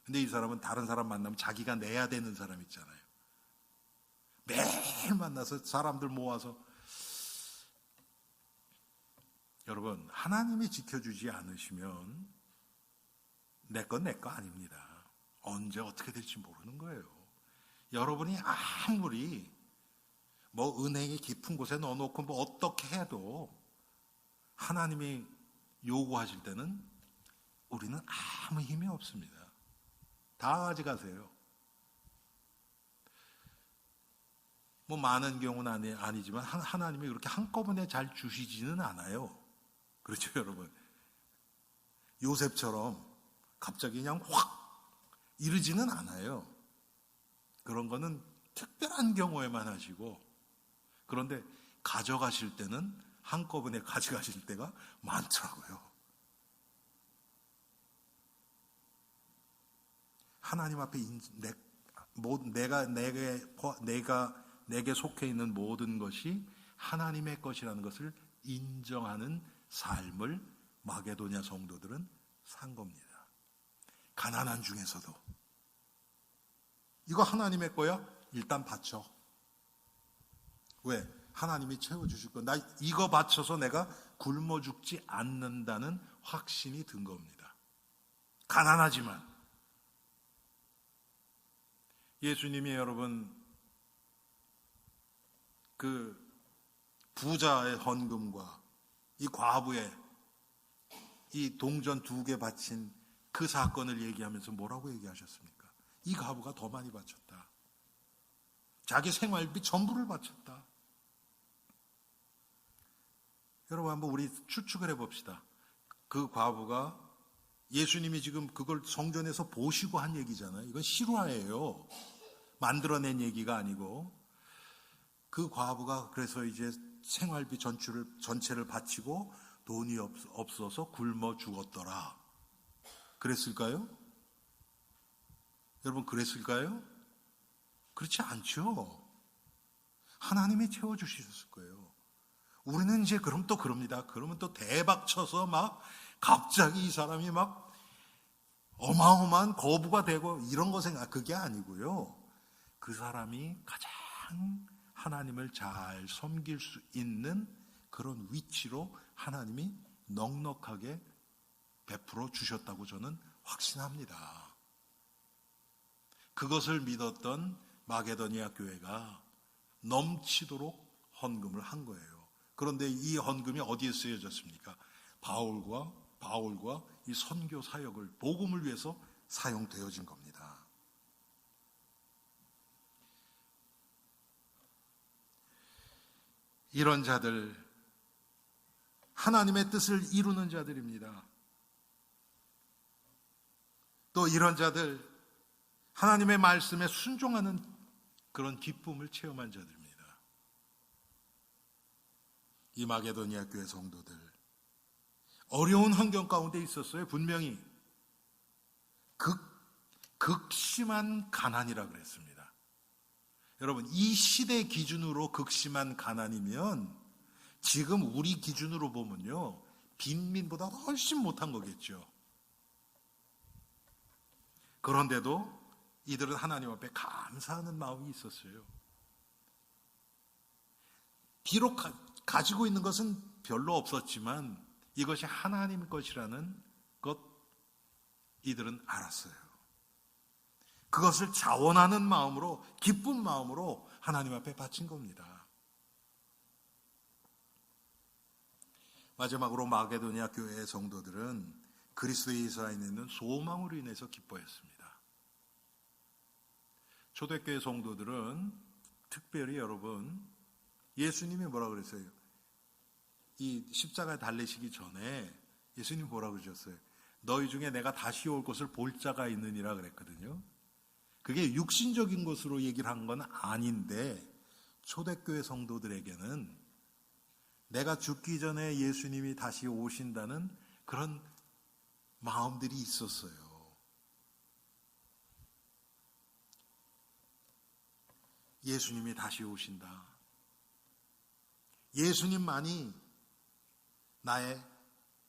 Speaker 1: 근데 이 사람은 다른 사람 만나면 자기가 내야 되는 사람 있잖아요. 매일 만나서 사람들 모아서. 여러분, 하나님이 지켜주지 않으시면 내 건 내 거 아닙니다. 언제 어떻게 될지 모르는 거예요. 여러분이 아무리 뭐 은행이 깊은 곳에 넣어놓고 뭐 어떻게 해도 하나님이 요구하실 때는 우리는 아무 힘이 없습니다. 다 가져가세요. 뭐 많은 경우는 아니지만 하나님이 그렇게 한꺼번에 잘 주시지는 않아요. 그렇죠, 여러분? 요셉처럼 갑자기 그냥 확 이르지는 않아요. 그런 거는 특별한 경우에만 하시고, 그런데 가져가실 때는 한꺼번에 가져가실 때가 많더라고요. 하나님 앞에 내게 속해 있는 모든 것이 하나님의 것이라는 것을 인정하는 삶을 마게도냐 성도들은 산 겁니다. 가난한 중에서도 이거 하나님의 거야? 일단 바쳐. 왜? 하나님이 채워주실 거. 나 이거 바쳐서 내가 굶어 죽지 않는다는 확신이 든 겁니다. 가난하지만. 예수님이 여러분 그 부자의 헌금과 이 과부의 이 동전 2개 바친 그 사건을 얘기하면서 뭐라고 얘기하셨습니까? 이 과부가 더 많이 바쳤다. 자기 생활비 전부를 바쳤다. 여러분 한번 우리 추측을 해봅시다. 그 과부가 예수님이 지금 그걸 성전에서 보시고 한 얘기잖아요. 이건 실화예요. 만들어낸 얘기가 아니고, 그 과부가 그래서 이제 생활비 전체를 바치고 돈이 없어서 굶어 죽었더라. 그랬을까요? 여러분 그랬을까요? 그렇지 않죠. 하나님이 채워주셨을 거예요. 우리는 이제 그럼 또 그럽니다. 그러면 또 대박 쳐서 막 갑자기 이 사람이 막 어마어마한 거부가 되고 이런 거 그게 아니고요. 그 사람이 가장 하나님을 잘 섬길 수 있는 그런 위치로 하나님이 넉넉하게 베풀어 주셨다고 저는 확신합니다. 그것을 믿었던 마게도니아 교회가 넘치도록 헌금을 한 거예요. 그런데 이 헌금이 어디에 쓰여졌습니까? 바울과 이 선교 사역을 복음을 위해서 사용되어진 겁니다. 이런 자들, 하나님의 뜻을 이루는 자들입니다. 또 이런 자들, 하나님의 말씀에 순종하는 그런 기쁨을 체험한 자들입니다. 이 마게도니아 교회 성도들, 어려운 환경 가운데 있었어요. 분명히 극심한 가난이라 그랬습니다. 여러분, 이 시대 기준으로 극심한 가난이면 지금 우리 기준으로 보면요, 빈민보다 훨씬 못한 거겠죠. 그런데도 이들은 하나님 앞에 감사하는 마음이 있었어요. 비록 가지고 있는 것은 별로 없었지만 이것이 하나님 것이라는 것 이들은 알았어요. 그것을 자원하는 마음으로, 기쁜 마음으로 하나님 앞에 바친 겁니다. 마지막으로 마게도니아 교회의 성도들은 그리스도 예수 있는 소망으로 인해서 기뻐했습니다. 초대교회 성도들은 특별히 여러분, 예수님이 뭐라고 그랬어요? 이 십자가에 달리시기 전에 예수님이 뭐라고 그러셨어요? 너희 중에 내가 다시 올 것을 볼 자가 있느니라 그랬거든요. 그게 육신적인 것으로 얘기를 한 건 아닌데, 초대교회 성도들에게는 내가 죽기 전에 예수님이 다시 오신다는 그런 마음들이 있었어요. 예수님이 다시 오신다. 예수님만이 나의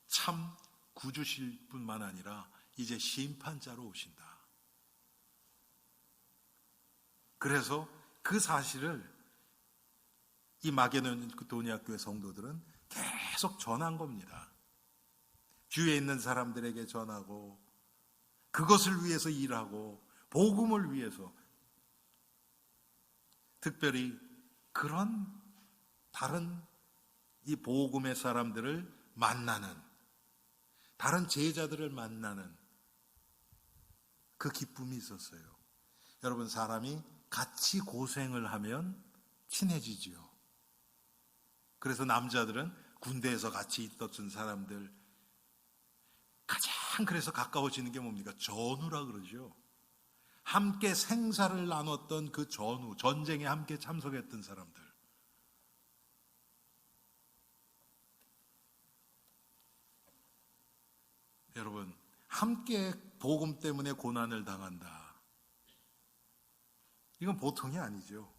Speaker 1: 참 구주실 뿐만 아니라 이제 심판자로 오신다. 그래서 그 사실을 이 마게도니아 교회 성도들은 계속 전한 겁니다. 주위에 있는 사람들에게 전하고, 그것을 위해서 일하고 복음을 위해서, 특별히 그런 다른 이 복음의 사람들을 만나는, 다른 제자들을 만나는 그 기쁨이 있었어요. 여러분, 사람이 같이 고생을 하면 친해지지요. 그래서 남자들은 군대에서 같이 있었던 사람들, 가장 그래서 가까워지는 게 뭡니까? 전우라 그러죠. 함께 생사를 나눴던 그 전우, 전쟁에 함께 참석했던 사람들. 여러분, 함께 복음 때문에 고난을 당한다. 이건 보통이 아니죠.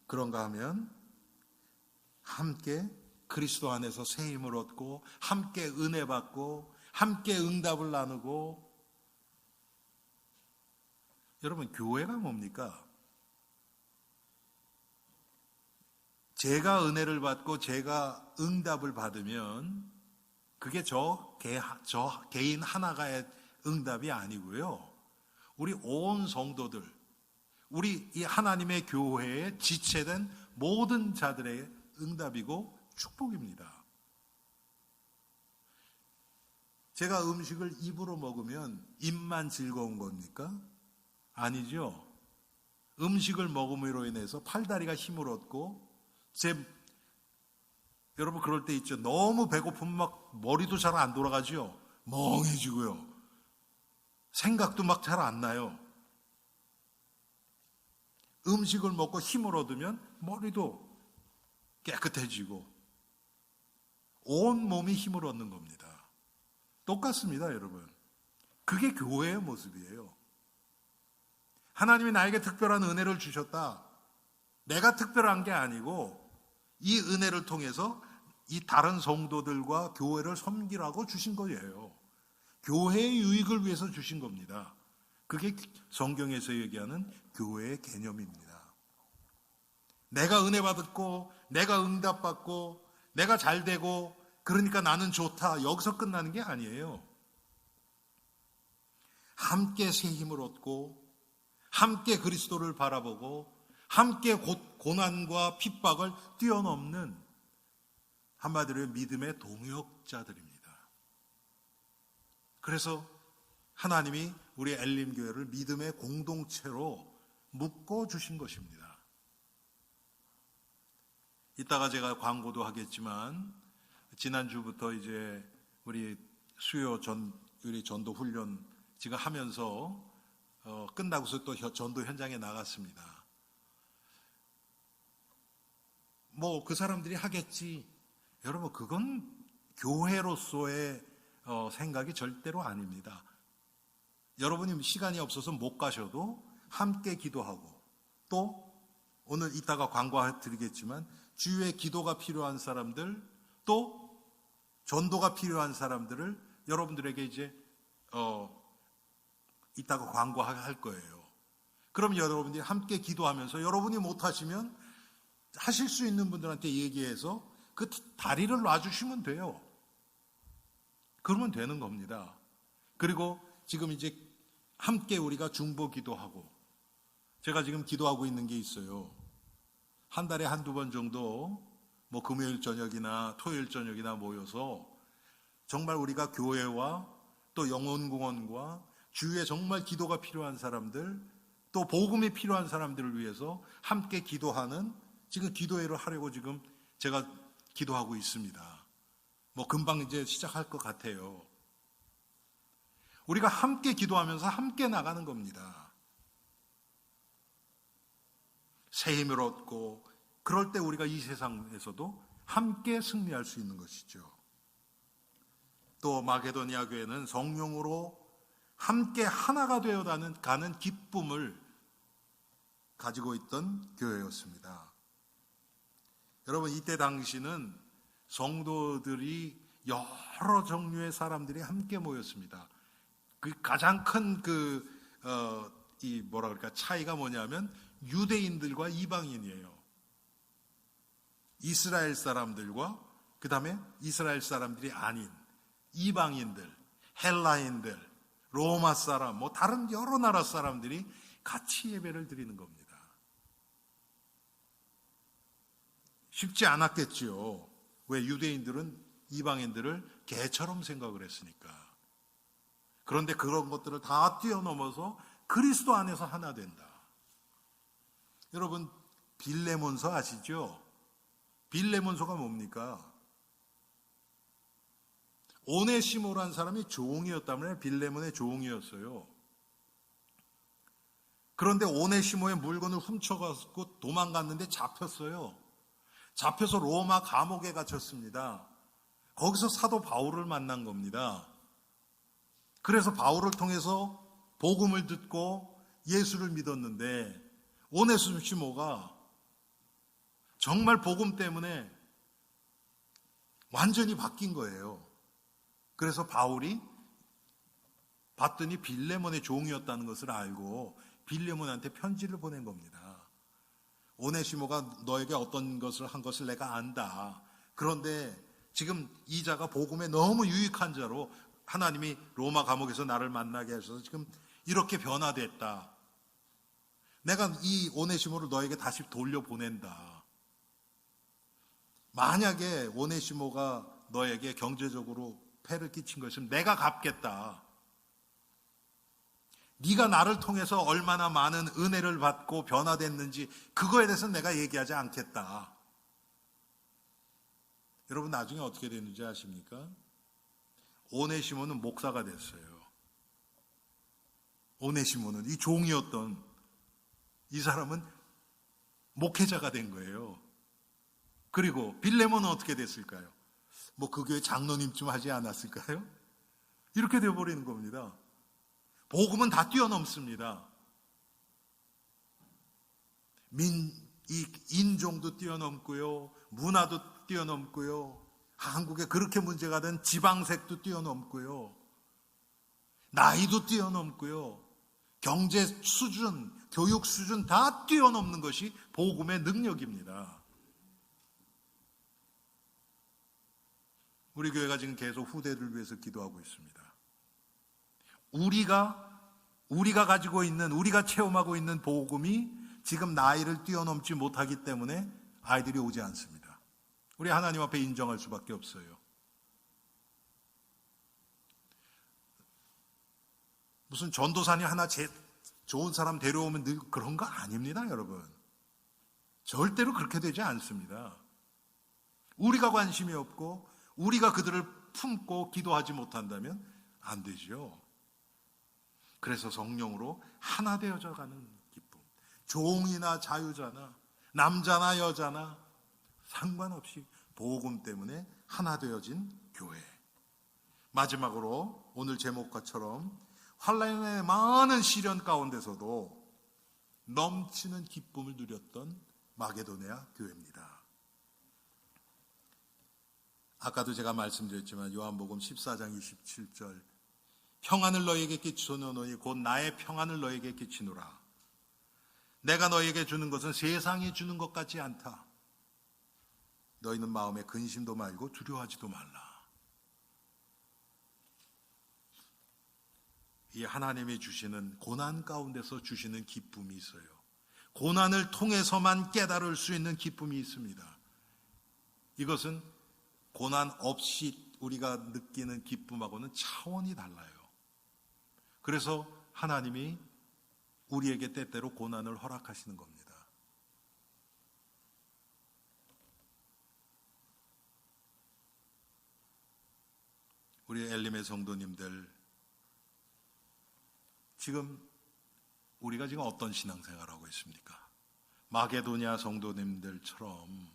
Speaker 1: 그런가 하면 함께 그리스도 안에서 새 힘을 얻고, 함께 은혜 받고, 함께 응답을 나누고. 여러분, 교회가 뭡니까? 제가 은혜를 받고 제가 응답을 받으면 그게 저 개인 하나가의 응답이 아니고요. 우리 온 성도들, 우리 이 하나님의 교회에 지체된 모든 자들의 응답이고 축복입니다. 제가 음식을 입으로 먹으면 입만 즐거운 겁니까? 아니죠. 음식을 먹음으로 인해서 팔다리가 힘을 얻고, 여러분 그럴 때 있죠. 너무 배고프면 막 머리도 잘 안 돌아가죠. 멍해지고요. 생각도 막 잘 안 나요. 음식을 먹고 힘을 얻으면 머리도 깨끗해지고 온 몸이 힘을 얻는 겁니다. 똑같습니다, 여러분. 그게 교회의 모습이에요. 하나님이 나에게 특별한 은혜를 주셨다. 내가 특별한 게 아니고 이 은혜를 통해서 이 다른 성도들과 교회를 섬기라고 주신 거예요. 교회의 유익을 위해서 주신 겁니다. 그게 성경에서 얘기하는 교회의 개념입니다. 내가 은혜 받았고, 내가 응답받고, 내가 잘 되고, 그러니까 나는 좋다. 여기서 끝나는 게 아니에요. 함께 새 힘을 얻고, 함께 그리스도를 바라보고, 함께 고난과 핍박을 뛰어넘는, 한마디로 믿음의 동역자들입니다. 그래서 하나님이 우리 엘림교회를 믿음의 공동체로 묶어주신 것입니다. 이따가 제가 광고도 하겠지만, 지난주부터 이제 우리 우리 전도 훈련 제가 하면서 끝나고서 또 전도 현장에 나갔습니다. 뭐 그 사람들이 하겠지. 여러분, 그건 교회로서의 생각이 절대로 아닙니다. 여러분이 시간이 없어서 못 가셔도 함께 기도하고, 또 오늘 이따가 광고 드리겠지만 주의 기도가 필요한 사람들, 또 전도가 필요한 사람들을 여러분들에게 이제 이따가 광고할 거예요. 그럼 여러분들이 함께 기도하면서, 여러분이 못하시면 하실 수 있는 분들한테 얘기해서 그 다리를 놔주시면 돼요. 그러면 되는 겁니다. 그리고 지금 이제 함께 우리가 중보 기도하고, 제가 지금 기도하고 있는 게 있어요. 한 달에 한두 번 정도 뭐 금요일 저녁이나 토요일 저녁이나 모여서 정말 우리가 교회와 또 영혼공원과 주위에 정말 기도가 필요한 사람들, 또 복음이 필요한 사람들을 위해서 함께 기도하는, 지금 기도회를 하려고 지금 제가 기도하고 있습니다. 뭐 금방 이제 시작할 것 같아요. 우리가 함께 기도하면서 함께 나가는 겁니다. 새 힘을 얻고, 그럴 때 우리가 이 세상에서도 함께 승리할 수 있는 것이죠. 또 마게도니아 교회는 성령으로 함께 하나가 되어 가는 기쁨을 가지고 있던 교회였습니다. 여러분, 이때 당시는 성도들이 여러 종류의 사람들이 함께 모였습니다. 그 가장 큰 차이가 뭐냐면 유대인들과 이방인이에요. 이스라엘 사람들과 그 다음에 이스라엘 사람들이 아닌 이방인들, 헬라인들, 로마 사람, 뭐 다른 여러 나라 사람들이 같이 예배를 드리는 겁니다. 쉽지 않았겠지요. 왜? 유대인들은 이방인들을 개처럼 생각을 했으니까. 그런데 그런 것들을 다 뛰어넘어서 그리스도 안에서 하나 된다. 여러분, 빌레몬서 아시죠? 빌레몬서가 뭡니까? 오네시모라는 사람이 종이었다면 빌레몬의 종이었어요. 그런데 오네시모의 물건을 훔쳐가고 도망갔는데 잡혔어요. 잡혀서 로마 감옥에 갇혔습니다. 거기서 사도 바울을 만난 겁니다. 그래서 바울을 통해서 복음을 듣고 예수를 믿었는데 오네시모가 정말 복음 때문에 완전히 바뀐 거예요. 그래서 바울이 봤더니 빌레몬의 종이었다는 것을 알고 빌레몬한테 편지를 보낸 겁니다. 오네시모가 너에게 어떤 것을 한 것을 내가 안다. 그런데 지금 이 자가 복음에 너무 유익한 자로 하나님이 로마 감옥에서 나를 만나게 하셔서 지금 이렇게 변화됐다. 내가 이 오네시모를 너에게 다시 돌려보낸다. 만약에 오네시모가 너에게 경제적으로 폐를 끼친 것이면 내가 갚겠다. 네가 나를 통해서 얼마나 많은 은혜를 받고 변화됐는지 그거에 대해서는 내가 얘기하지 않겠다. 여러분 나중에 어떻게 됐는지 아십니까? 오네시모는 목사가 됐어요. 오네시모는 이 종이었던 이 사람은 목회자가 된 거예요. 그리고 빌레몬은 어떻게 됐을까요? 뭐 그 교회 장로님쯤 하지 않았을까요? 이렇게 되어버리는 겁니다. 복음은 다 뛰어넘습니다. 인종도 뛰어넘고요. 문화도 뛰어넘고요. 한국에 그렇게 문제가 된 지방색도 뛰어넘고요. 나이도 뛰어넘고요. 경제 수준, 교육 수준 다 뛰어넘는 것이 복음의 능력입니다. 우리 교회가 지금 계속 후대를 위해서 기도하고 있습니다. 우리가 가지고 있는, 우리가 체험하고 있는 복음이 지금 나이를 뛰어넘지 못하기 때문에 아이들이 오지 않습니다. 우리 하나님 앞에 인정할 수밖에 없어요. 무슨 전도사님 하나 좋은 사람 데려오면 늘 그런 거 아닙니다, 여러분. 절대로 그렇게 되지 않습니다. 우리가 관심이 없고 우리가 그들을 품고 기도하지 못한다면 안 되죠. 그래서 성령으로 하나 되어져 가는 기쁨. 종이나 자유자나 남자나 여자나 상관없이 복음 때문에 하나 되어진 교회. 마지막으로 오늘 제목과처럼 환난의 많은 시련 가운데서도 넘치는 기쁨을 누렸던 마게도냐 교회입니다. 아까도 제가 말씀드렸지만 요한복음 14장 27절 평안을 너에게 끼치노니 곧 나의 평안을 너에게 끼치노라. 내가 너에게 주는 것은 세상이 주는 것 같지 않다. 너희는 마음에 근심도 말고 두려워하지도 말라. 이 하나님이 주시는 고난 가운데서 주시는 기쁨이 있어요. 고난을 통해서만 깨달을 수 있는 기쁨이 있습니다. 이것은 고난 없이 우리가 느끼는 기쁨하고는 차원이 달라요. 그래서 하나님이 우리에게 때때로 고난을 허락하시는 겁니다. 우리 엘림의 성도님들, 지금 우리가 지금 어떤 신앙생활을 하고 있습니까? 마게도냐 성도님들처럼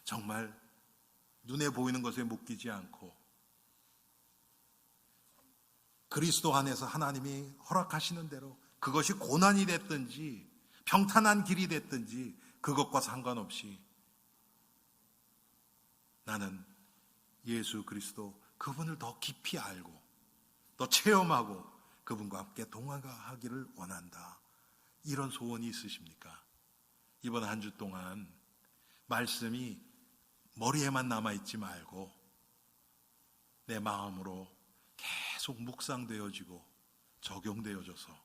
Speaker 1: 정말 눈에 보이는 것에 묶이지 않고 그리스도 안에서 하나님이 허락하시는 대로 그것이 고난이 됐든지 평탄한 길이 됐든지 그것과 상관없이 나는 예수 그리스도 그분을 더 깊이 알고 더 체험하고 그분과 함께 동행하기를 원한다. 이런 소원이 있으십니까? 이번 한 주 동안 말씀이 머리에만 남아있지 말고 내 마음으로 계속 묵상되어지고 적용되어져서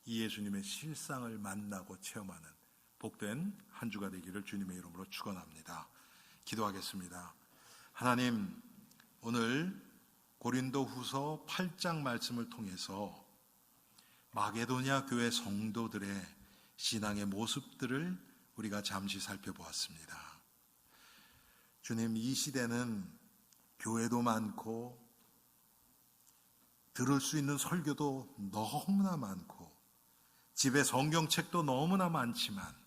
Speaker 1: 이 예수님의 실상을 만나고 체험하는 복된 한 주가 되기를 주님의 이름으로 축원합니다. 기도하겠습니다. 하나님, 오늘 고린도후서 8장 말씀을 통해서 마게도냐 교회 성도들의 신앙의 모습들을 우리가 잠시 살펴보았습니다. 주님, 이 시대는 교회도 많고 들을 수 있는 설교도 너무나 많고 집에 성경책도 너무나 많지만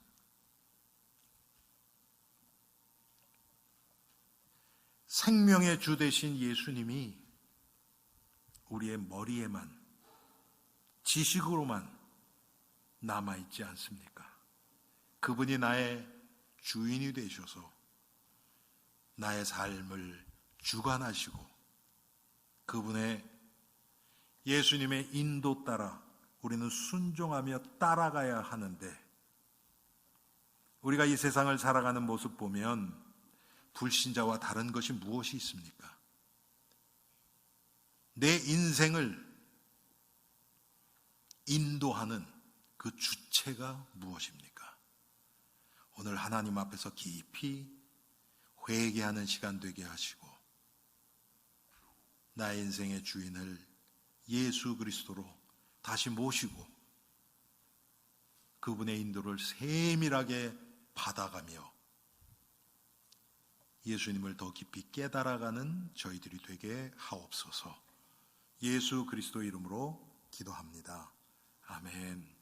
Speaker 1: 생명의 주 되신 예수님이 우리의 머리에만 지식으로만 남아있지 않습니까? 그분이 나의 주인이 되셔서 나의 삶을 주관하시고 그분의 예수님의 인도 따라 우리는 순종하며 따라가야 하는데 우리가 이 세상을 살아가는 모습 보면 불신자와 다른 것이 무엇이 있습니까? 내 인생을 인도하는 그 주체가 무엇입니까? 오늘 하나님 앞에서 깊이 회개하는 시간 되게 하시고 나의 인생의 주인을 예수 그리스도로 다시 모시고 그분의 인도를 세밀하게 받아가며 예수님을 더 깊이 깨달아가는 저희들이 되게 하옵소서. 예수 그리스도 이름으로 기도합니다. 아멘.